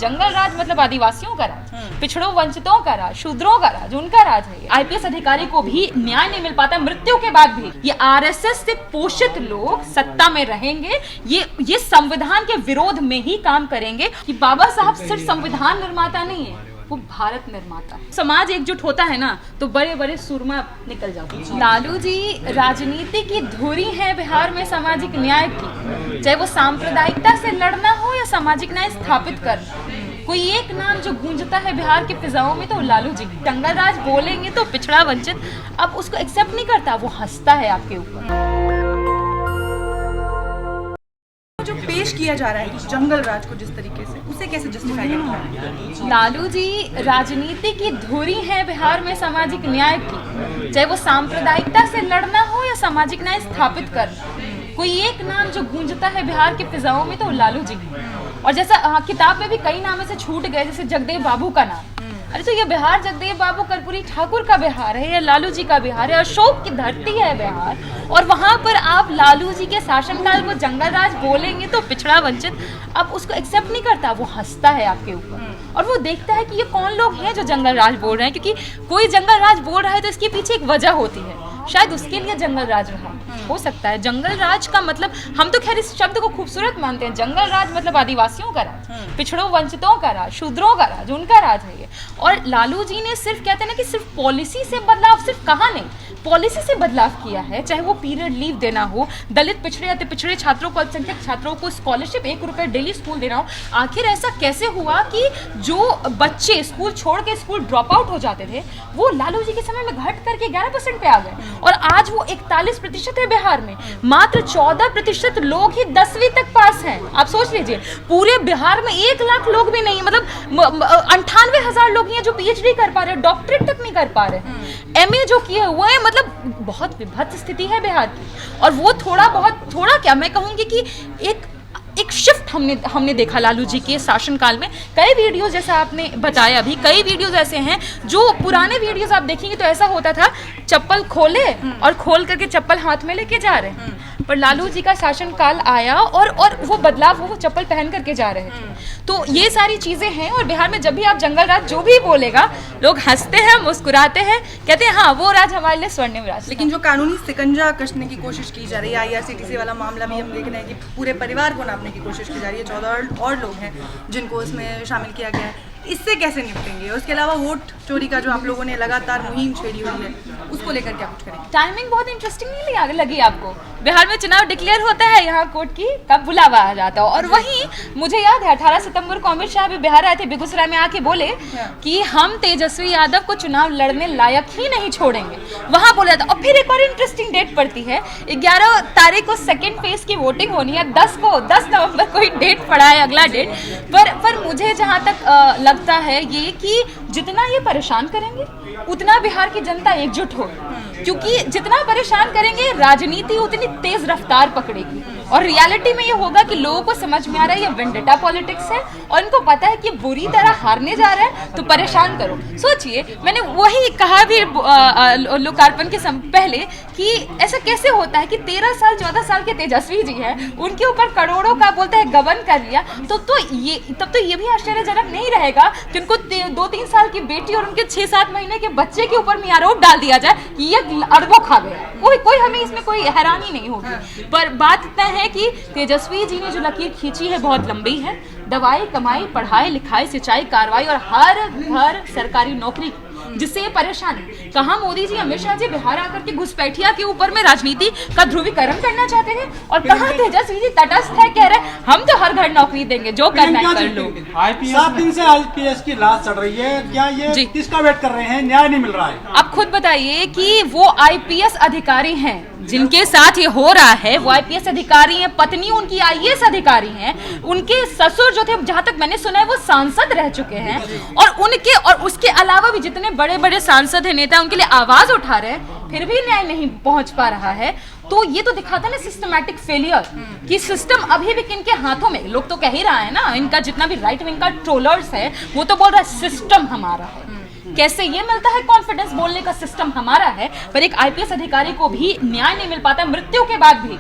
जंगल राज मतलब आदिवासियों का राज, पिछड़ों वंचितों का राज, शूद्रों का राज, उनका राज है। आईपीएस अधिकारी को भी न्याय नहीं मिल पाता मृत्यु के बाद भी। ये आरएसएस से पोषित लोग सत्ता में रहेंगे, ये संविधान के विरोध में ही काम करेंगे। कि बाबा साहब सिर्फ संविधान निर्माता नहीं है, वो भारत निर्माता है। समाज एकजुट होता है ना तो बड़े बड़े सूरमा निकल जाते हैं। लालू जी राजनीति की धुरी है बिहार में सामाजिक न्याय की, चाहे वो सांप्रदायिकता से लड़ना हो या सामाजिक न्याय स्थापित करना। कोई एक नाम जो गूंजता है बिहार की फिजाओं में तो लालू जी। जंगल राज बोलेंगे तो पिछड़ा वंचित अब उसको एक्सेप्ट नहीं करता, वो हंसता है आपके ऊपर। जो पेश किया जा रहा है जंगल राज को जिस तरीके से, उसे कैसे जस्टिफाई करता है? लालू जी राजनीति की धुरी है बिहार में सामाजिक न्याय की, चाहे वो सांप्रदायिकता से लड़ना हो या सामाजिक न्याय स्थापित करना। कोई एक नाम जो गूंजता है बिहार की फिजाओं में तो लालू जी। और जैसा किताब में भी कई नाम से छूट गए, जैसे जगदेव बाबू का नाम। अरे तो ये बिहार जगदेव बाबू कर्पूरी ठाकुर का बिहार है, या लालू जी का बिहार है, अशोक की धरती है बिहार। और वहां पर आप लालू जी के शासनकाल को जंगल राज बोलेंगे तो पिछड़ा वंचित अब उसको एक्सेप्ट नहीं करता, वो हंसता है आपके ऊपर। और वो देखता है कि ये कौन लोग हैं जो जंगल राज बोल रहे हैं, क्योंकि कोई जंगल राज बोल रहा है तो इसके पीछे एक वजह होती है, शायद उसके लिए जंगल राज रहा हो सकता है। जंगल राज का मतलब, हम तो खैर इस शब्द को खूबसूरत मानते हैं, जंगल राज मतलब आदिवासियों का राज, पिछड़ों वंचितों का राज, शूद्रों का राज, उनका राज है ये। और लालू जी ने सिर्फ कहते हैं ना कि सिर्फ पॉलिसी से बदलाव, सिर्फ कहा नहीं, पॉलिसी से बदलाव किया है। चाहे वो पीरियड लीव देना हो, दलित पिछड़े अति पिछड़े छात्रों को, अल्पसंख्यक छात्रों को स्कॉलरशिप 1 रुपये डेली स्कूल देना हो। आखिर ऐसा कैसे हुआ कि जो बच्चे स्कूल छोड़ के स्कूल ड्रॉप आउट हो जाते थे वो लालू जी के समय में घट करके 11% पे आ गए, और आज वो 41% है बिहार में। मात्र 14% लोग ही 10वीं तक पास हैं। आप सोच लीजिए, पूरे बिहार में 1 लाख लोग भी नहीं, मतलब 98,000 लोग हैं जो पीएचडी कर पा रहे हैं, डॉक्टरेट तक नहीं कर पा रहे, एमए जो किए हुए हैं। मतलब बहुत विभत्स स्थिति है बिहार की। और वो थोड़ा क्या मैं कहूंगी कि एक शिफ्ट हमने देखा लालू जी के शासनकाल में। कई वीडियोस, जैसा आपने बताया अभी, कई वीडियोस ऐसे हैं जो पुराने वीडियोस आप देखेंगे तो ऐसा होता था, चप्पल खोले और खोल करके चप्पल हाथ में लेके जा रहे हैं। पर लालू जी का शासनकाल आया और वो बदलाव, वो चप्पल पहन करके जा रहे थे। तो ये सारी चीजें हैं। और बिहार में जब भी आप जंगल राज जो भी बोलेगा, लोग हंसते हैं, मुस्कुराते हैं, कहते हैं हाँ वो राज हमारे लिए स्वर्णिम राज। लेकिन जो कानूनी सिकंजा कसने की कोशिश की जा रही है, आईआरसीटीसी वाला मामला भी हम देख रहे हैं कि पूरे परिवार को नापने की कोशिश की जा रही है। 14 और लोग हैं जिनको इसमें शामिल किया गया है। इससे कैसे निपटेंगे? उसके अलावा वोट चोरी का जो आप लोगों ने लगातार मुहिम छेड़ी हुई है, उसको लेकर क्या कुछ करेंगे? टाइमिंग बहुत इंटरेस्टिंग नहीं लगी आपको? बिहार में चुनाव डिक्लेयर होता है, यहाँ कोर्ट की कब बुलावा आ जाता हो। और वहीं मुझे याद है 18 सितंबर को अमित शाह भी बिहार आए थे, बेगूसराय में आके बोले कि हम तेजस्वी यादव को चुनाव लड़ने लायक ही नहीं छोड़ेंगे, वहां बोला था। और फिर एक और इंटरेस्टिंग डेट पड़ती है, 11 तारीख को सेकेंड फेज की वोटिंग होनी है, 10 नवंबर को ही डेट पड़ा है, अगला डेट। पर मुझे जहां तक लगता है ये कि जितना ये परेशान करेंगे उतना बिहार की जनता एकजुट होगी, क्योंकि जितना परेशान करेंगे राजनीति उतनी तेज रफ्तार पकड़ेगी। और रियलिटी में ये होगा कि लोगों को समझ में आ रहा है ये वेंडेटा पॉलिटिक्स है, और इनको पता है कि बुरी तरह हारने जा रहा है, तो परेशान करो। सोचिए, मैंने वही कहा भी लोकार्पण के पहले कि ऐसा कैसे होता है कि 13 साल 14 साल के तेजस्वी जी हैं, उनके ऊपर करोड़ों का बोलते हैं गबन कर लिया, तब तो ये भी आश्चर्यजनक नहीं रहेगा कि उनको 2-3 साल की बेटी और उनके 6-7 महीने के बच्चे के ऊपर में आरोप डाल दिया जाए कि ये अरबों खा गया। कोई हमें इसमें कोई हैरानी नहीं होगी। पर बात इतना है कि तेजस्वी जी ने जो लकीर खींची है बहुत लंबी है। दवाई, कमाई, पढ़ाई, लिखाई, सिंचाई, कार्रवाई और हर घर सरकारी नौकरी, जिससे ये परेशानी। कहा मोदी जी, अमित शाह जी बिहार आकर के घुसपैठिया के ऊपर में राजनीति का ध्रुवीकरण करना चाहते थे, और कहा तेजस्वी जी तटस्थ है, कह रहे हम तो हर घर नौकरी देंगे, जो करना है कर लो। 7 दिन से आईपीएस की लाश चढ़ रही है, क्या ये किसका वेट कर रहे हैं? न्याय नहीं मिल रहा है। आप खुद बताइए कि वो आईपीएस अधिकारी हैं जिनके साथ ये हो रहा है, वो आईपीएस अधिकारी हैं, पत्नी उनकी आईएएस अधिकारी हैं, उनके ससुर जो थे, जहां तक मैंने सुना है, वो सांसद रह चुके हैं, और उसके अलावा भी जितने बड़े बड़े सांसद हैं, नेता, उनके लिए आवाज उठा रहे हैं, फिर भी न्याय नहीं पहुंच पा रहा है। तो ये तो दिखाता है ना सिस्टमैटिक फेलियर, कि सिस्टम अभी भी किनके हाथों में। लोग तो कह ही रहा है ना, इनका जितना भी राइट विंग का ट्रोलर्स है वो तो बोल रहा है सिस्टम हमारा है। कैसे ये मिलता है कॉन्फिडेंस बोलने का सिस्टम हमारा है, पर एक आईपीएस अधिकारी को भी न्याय नहीं मिल पाता मृत्यु के बाद भी।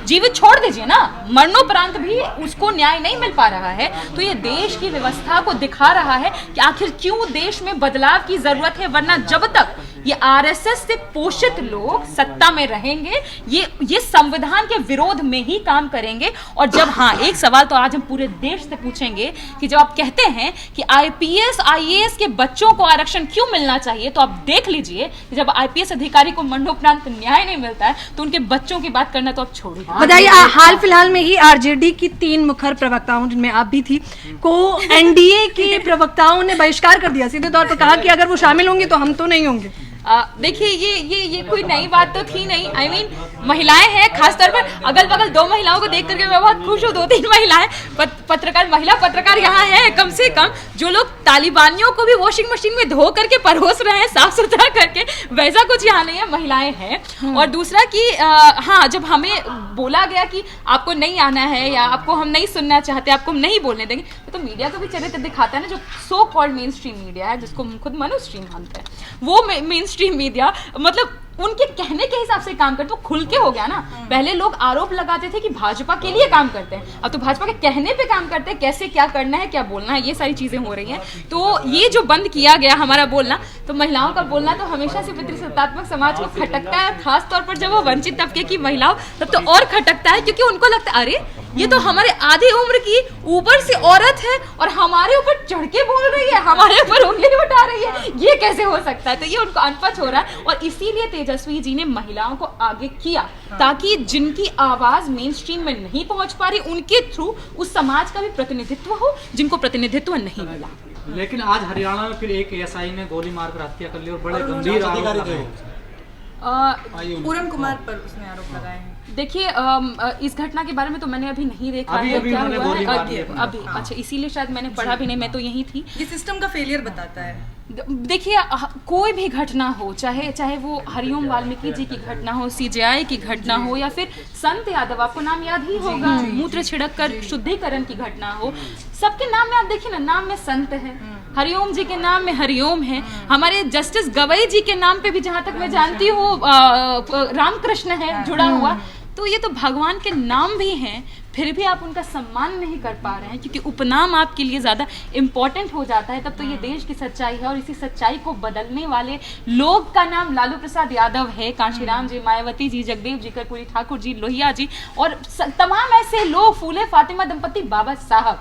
जीवित छोड़ दीजिए ना, मरणोपरांत भी उसको न्याय नहीं मिल पा रहा है। तो ये देश की व्यवस्था को दिखा रहा है कि आखिर क्यों देश में बदलाव की जरूरत है, वरना जब तक ये आरएसएस से पोषित लोग सत्ता में रहेंगे, ये संविधान के विरोध में ही काम करेंगे। और जब, हाँ, एक सवाल तो आज हम पूरे देश से पूछेंगे कि जब आप कहते हैं कि आईपीएस आईएएस के बच्चों को आरक्षण क्यों मिलना चाहिए, तो आप देख लीजिए कि जब आईपीएस अधिकारी को मरणोपरांत न्याय नहीं मिलता है तो उनके बच्चों की बात करना तो आप छोड़िए। बताइए, हाल फिलहाल में ही आरजेडी की 3 मुखर प्रवक्ताओं, जिनमें आप भी थी, को एनडीए के प्रवक्ताओं ने बहिष्कार कर दिया। सीधे तौर पर कहा कि अगर वो शामिल होंगे तो हम तो नहीं होंगे। देखिए, ये कोई नई बात तो थी नहीं। I mean, महिलाएं हैं, खासतौर पर अगल बगल 2 महिलाओं को देख करके मैं बहुत खुश हूँ। 2-3 महिलाएं महिला पत्रकार यहाँ हैं कम से कम, जो लोग तालिबानियों को भी वॉशिंग मशीन में धो करके परोस रहे हैं, साफ सुथरा करके, वैसा कुछ यहाँ नहीं है, महिलाएं हैं। और दूसरा कि हाँ, जब हमें बोला गया कि आपको नहीं आना है या आपको हम नहीं सुनना चाहते, आपको हम नहीं बोलने देंगे, तो मीडिया का भी चरित्र दिखाता है ना, जो so called main stream media है, जिसको हम खुद मनु स्ट्रीम मानते हैं, वो मेन स्ट्रीम मीडिया मतलब उनके कहने के हिसाब से काम करते, वो खुल के हो गया ना। पहले लोग आरोप लगाते थे कि भाजपा के लिए काम करते हैं, अब तो भाजपा के कहने पे काम करते हैं, कैसे क्या करना है, क्या बोलना है, ये सारी चीजें हो रही हैं। तो ये जो बंद किया गया हमारा बोलना, तो महिलाओं का बोलना तो हमेशा से पितृसत्तात्मक समाज को खटकता है, खास तौर पर जब वो वंचित तबके की महिलाओं, तब तो और खटकता है, क्योंकि उनको लगता है अरे ये तो हमारे आधी उम्र की ऊपर से औरत है और हमारे ऊपर चढ़ के बोल रही है, हमारे ऊपर उंगली उठा रही है, ये कैसे हो सकता है। तो ये उनको अनपच हो रहा है, और इसीलिए तेजस्वी जी ने महिलाओं को आगे किया, ताकि जिनकी आवाज मेन स्ट्रीम में नहीं पहुंच पा रही, उनके थ्रू उस समाज का भी प्रतिनिधित्व हो, जिनको प्रतिनिधित्व नहीं मिला। लेकिन आज हरियाणा में फिर एक एएसआई ने गोली मारकर हत्या कर ली और बड़े गंभीर आरोप लगाए। पूरन कुमार पर उसने आरोप लगाए हैं। देखिए, इस घटना के बारे में तो मैंने अभी नहीं देखा है क्या हुआ है अभी। अच्छा, इसीलिए शायद मैंने पढ़ा भी नहीं, मैं तो यहीं थी। ये सिस्टम का फेलियर बताता है। देखिए, कोई भी घटना हो, चाहे वो हरिओम वाल्मीकि जी की घटना हो, सीजेआई की घटना हो, या फिर संत यादव, आपको नाम याद ही होगा, मूत्र छिड़क कर शुद्धिकरण की घटना हो, सबके नाम में आप देखिए ना, नाम में संत है, हरिओम जी के नाम में हरिओम है, हमारे जस्टिस गवई जी के नाम पे भी जहां तक मैं जानती हूँ रामकृष्ण है जुड़ा हुआ। तो ये तो भगवान के नाम भी हैं, फिर भी आप उनका सम्मान नहीं कर पा रहे हैं, क्योंकि उपनाम आपके लिए ज़्यादा इम्पोर्टेंट हो जाता है। तब तो ये देश की सच्चाई है, और इसी सच्चाई को बदलने वाले लोग का नाम लालू प्रसाद यादव है। कांशीराम जी, मायावती जी, जगदेव जी, कर्पूरी ठाकुर जी, लोहिया जी, और तमाम ऐसे लोग, फूले फातिमा दंपति, बाबा साहब।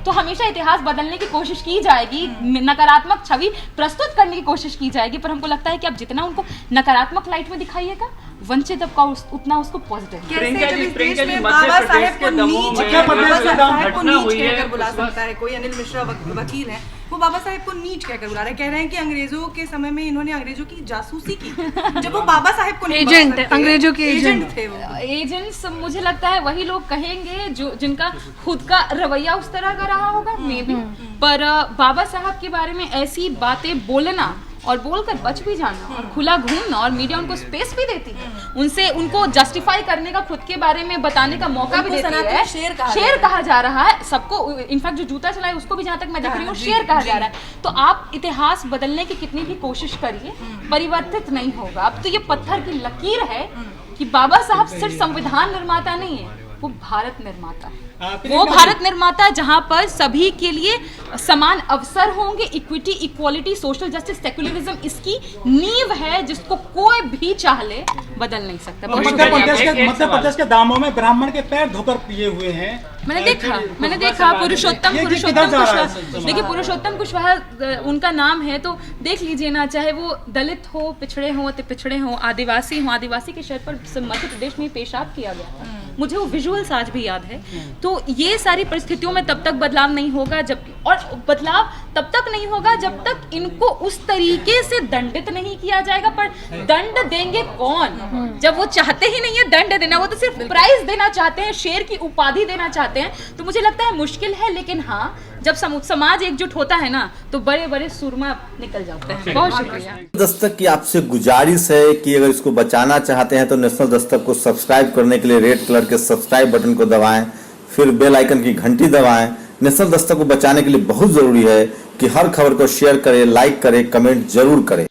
तो हमेशा इतिहास बदलने की कोशिश की जाएगी, नकारात्मक छवि प्रस्तुत करने की कोशिश की जाएगी, पर हमको लगता है कि आप जितना उनको नकारात्मक लाइट में दिखाइएगा, वंचित तबका उतना उसको पॉजिटिव। बाबा साहेब को नीच कहकर बुला सकता है कोई, अनिल मिश्रा वकील है, वो बाबा साहेब को नीच कहकर बुला रहे हैं, कह रहे हैं कि अंग्रेजों के समय में इन्होंने अंग्रेजों की जासूसी की, जब वो बाबा साहेब को नहीं एजेंट, अंग्रेजों के एजेंट थे वो। एजेंट्स मुझे लगता है वही लोग कहेंगे जो जिनका खुद का रवैया उस तरह का रहा होगा, मे बी। पर बाबा साहब के बारे में ऐसी बातें बोलना और बोलकर बच भी जाना और खुला घूमना, और मीडिया उनको स्पेस भी देती है, उनसे उनको जस्टिफाई करने का, खुद के बारे में बताने का मौका भी देती है। शेर कहा जा रहा है सबको, इनफैक्ट जो जूता चलाए उसको भी जहाँ तक मैं देख रही हूँ शेर कहा जा रहा है। तो आप इतिहास बदलने की कितनी भी कोशिश करिए, परिवर्तित नहीं होगा। अब तो ये पत्थर की लकीर है कि बाबा साहब सिर्फ संविधान निर्माता नहीं है, वो भारत निर्माता है। वो भारत निर्माता जहां पर सभी के लिए समान अवसर होंगे, equity, equality, social justice, secularism इसकी नींव है, जिसको कोई भी चाह ले बदल नहीं सकता। मध्य प्रदेश के दामों में ब्राह्मण के पैर धोकर पिए हुए हैं। मैंने देखा पुरुषोत्तम कुशवाहा। देखिए, पुरुषोत्तम कुशवाहा उनका नाम है, तो देख लीजिए ना, चाहे वो दलित हो, पिछड़े हो, अति पिछड़े हो, आदिवासी हो, आदिवासी के शर्त पर मध्य प्रदेश में पेशाब किया गया था, मुझे वो विजुअल्स आज भी याद है। तो ये सारी परिस्थितियों में तब तक बदलाव नहीं होगा, जब, और बदलाव तब तक नहीं होगा जब तक इनको उस तरीके से दंडित नहीं किया जाएगा। पर दंड देंगे कौन, जब वो चाहते ही नहीं है दंड देना, वो तो सिर्फ प्राइज देना चाहते हैं, शेर की उपाधि देना चाहते हैं। तो मुझे लगता है मुश्किल है, लेकिन हाँ, जब समाज एकजुट होता है ना, तो बड़े बड़े सुरमा निकल जाते हैं। बहुत शुक्रिया। दस्तक की आपसे गुजारिश है कि अगर इसको बचाना चाहते हैं तो नेशनल दस्तक को सब्सक्राइब करने के लिए रेड कलर के सब्सक्राइब बटन को दबाएं, फिर बेल आइकन की घंटी दबाएं। नेशनल दस्तक को बचाने के लिए बहुत जरूरी है कि हर खबर को शेयर करें, लाइक करें, कमेंट जरूर करें।